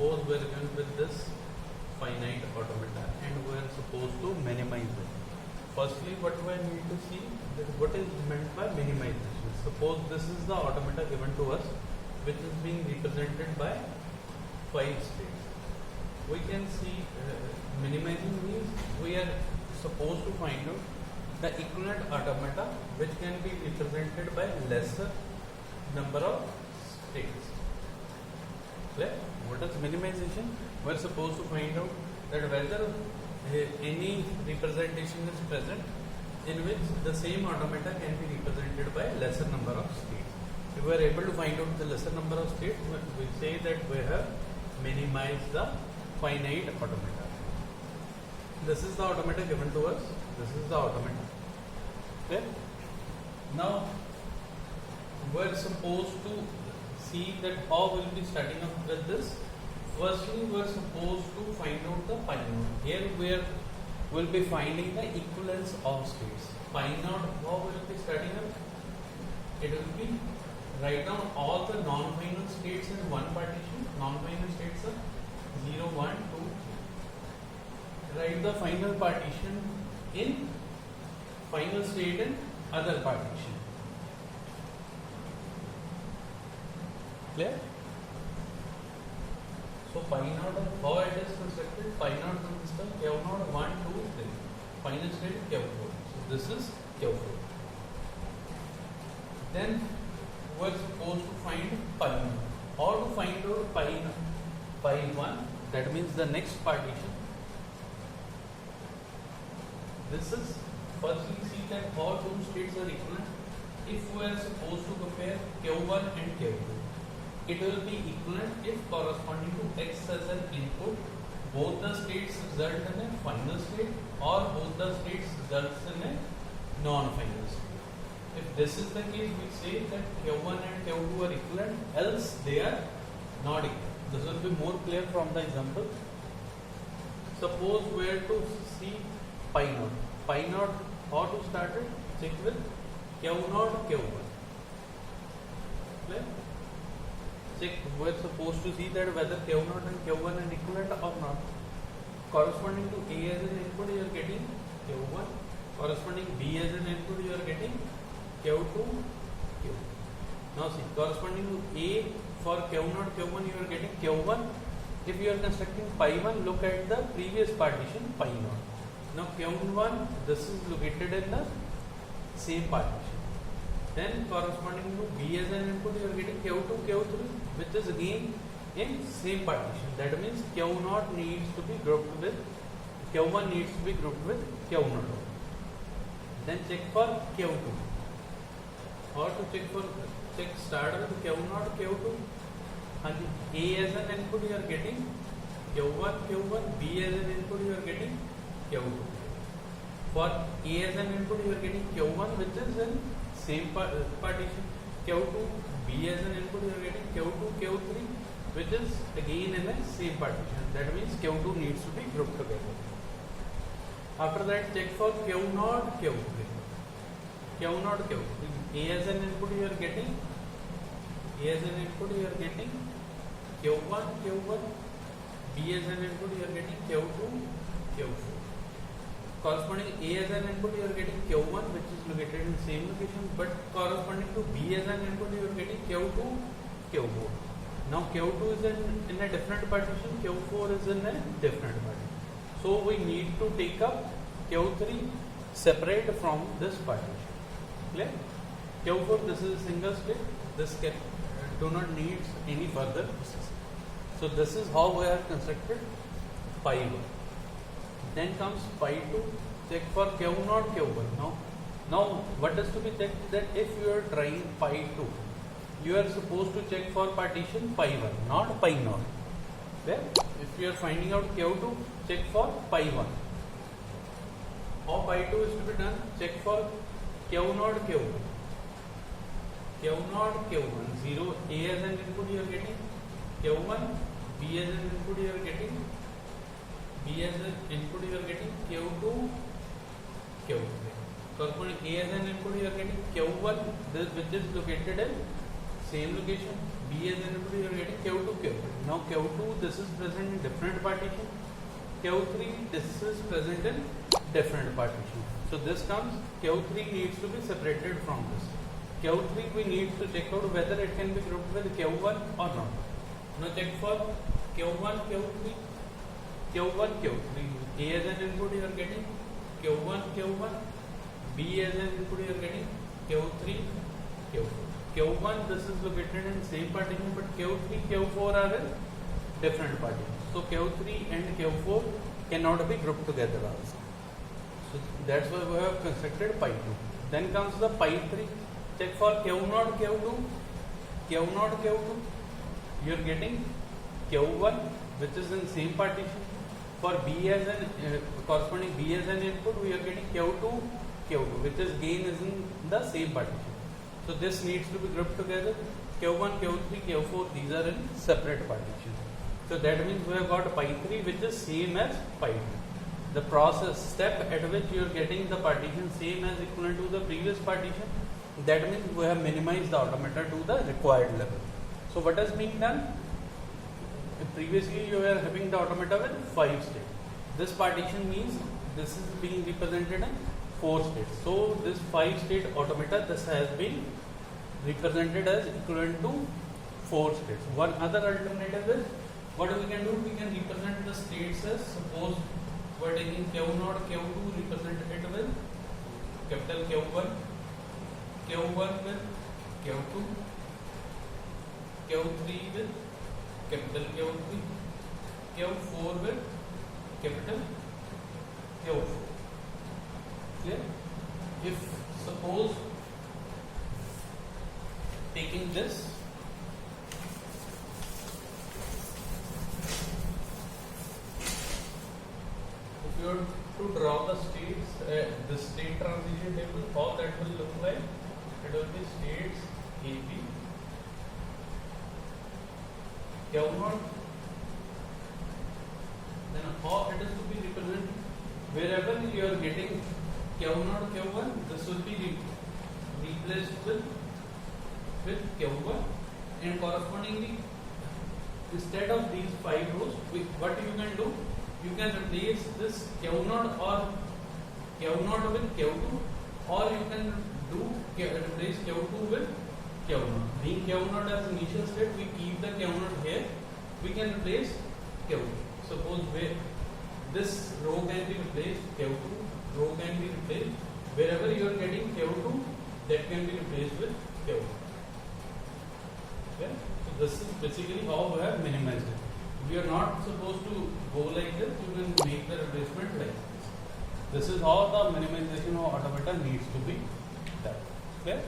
suppose we are given with this finite automata and we are supposed to minimize it. Firstly, what do I need to see? That what is meant by minimization? Suppose this is the automata given to us, which is being represented by 5 states. We can see minimizing means we are supposed to find out the equivalent automata which can be represented by lesser number of states. Clear? What is minimization? We are supposed to find out that whether any representation is present in which the same automata can be represented by lesser number of states. If we are able to find out the lesser number of states, we say that we have minimized the finite automata. This is the automata given to us. This is the automata. Okay? Now we are supposed to see that how we'll be starting up with this. Firstly, we are supposed to find out the pi naught. Here we will be finding the equivalence of states. Pi naught, how will be starting up? It will be write down all the non-final states in one partition. Non-final states are 0, 1, 2, 3. Write the final partition in final state in other partition. Clear? So pi naught, how it is constructed? Pi naught consists of Q naught 1, 2, 3. Final state Q4. So this is Q4. Then we are supposed to find pi naught. How to find out pi 1? That means the next partition. This is firstly see that how two states are equivalent. If we are supposed to compare Q1 and Q2, it will be equivalent if corresponding to X as an input, both the states result in a final state or both the states results in a non-final state. If this is the case, we say that Q1 and Q2 are equivalent, else they are not equal. This will be more clear from the example. Suppose we are to see pi naught. Pi naught, how to start it? Check with Q naught, Q1. Clear? Check, we are supposed to see that whether Q naught and Q1 are equivalent or not. Corresponding to A as an input, you are getting Q1. Corresponding B as an input, you are getting Q2, Q. Now see, corresponding to A for Q naught, Q1, you are getting Q1. If you are constructing pi 1, look at the previous partition, pi naught. Now Q1, this is located in the same partition. Then corresponding to B as an input, you are getting Q2, Q3, which is again in same partition. That means Q0 needs to be grouped with Q1 needs to be grouped with Q0. Then check for Q2. Or to check start with Q0, Q2. And A as an input you are getting Q1, Q1. B as an input you are getting Q2. For A as an input you are getting Q1, which is in same partition. Q2, B as an input you are getting Q2, Q3, which is again in a same partition. That means Q2 needs to be grouped together. After that, check for Q0, Q3. Q0, Q3. A as an input you are getting Q1, Q1. B as an input you are getting Q2, Q4. Corresponding A as an input you are getting Q1, which is located in same location, but corresponding to B as an input you are getting Q2, Q4. Now Q2 is in a different partition, Q4 is in a different partition. So we need to take up Q3 separate from this partition. Clear? Q4, this is a single state. This do not need any further processing. So this is how we have constructed pi 1. Then comes pi 2. Check for Q0, Q1. Now what is to be checked? That if you are trying pi 2, you are supposed to check for partition pi 1, not pi 0. There, if you are finding out Q2, check for pi 1. How pi 2 is to be done? Check for Q0, Q1. Q0, Q1. 0 A as an input you are getting Q1, B as an input you are getting Q2, Q3. Corresponding A as an input you are getting Q1, which is located in same location. B as an input, you are getting Q2, Q3. Now Q2, this is present in different partition. Q3, this is present in different partition. So this comes, Q3 needs to be separated from this. Q3 we need to check out whether it can be grouped with Q1 or not. Now check for Q1, Q3, Q1, Q3. A as an input you are getting Q1, Q1. B as an input you are getting Q3, Q4. Q1 this is located in same partition, but Q3, Q4 are in different partitions. So Q3 and Q4 cannot be grouped together also. So that's why we have constructed pi 2. Then comes the pi 3. Check for Q0, Q2, Q0, Q2. You are getting Q1, which is in same partition. For B as an corresponding B as an input, we are getting Q2, Q2, which is gain is in the same partition. So this needs to be grouped together. Q1, Q3, Q4, these are in separate partitions. So that means we have got pi 3, which is same as pi 2. The process step at which you are getting the partition same as equivalent to the previous partition, that means we have minimized the automata to the required level. So what has been done? Previously you were having the automata with 5 states. This partition means this is being represented in 4 states. So this 5 state automata, this has been represented as equivalent to 4 states. One other alternative is, what we can do, we can represent the states as, suppose we are taking Q0, Q2 represented with capital Q1, Q1 with Q2, Q3 with capital Q3, Q4 with capital Q4. Clear? If suppose taking this, if you are to draw the states, the state transition table, how that will look like? It will be states AB, Q0, then how it is to be represented? Wherever you are getting Q0, Q1, this will be replaced with Q1, and correspondingly, instead of these 5 rows, what you can do? You can replace this Q0 or Q0 with Q2, or you can replace Q2 with Q0. Being Q0 as initial state, we keep the Q0 here. We can replace Q2. Suppose this row can be replaced, Q2 row can be replaced. Wherever you are getting Q2, that can be replaced with Q2. Okay? So this is basically how we have minimized it. We are not supposed to go like this. You can make the replacement like this. This is how the minimization of automata needs to be done. Okay?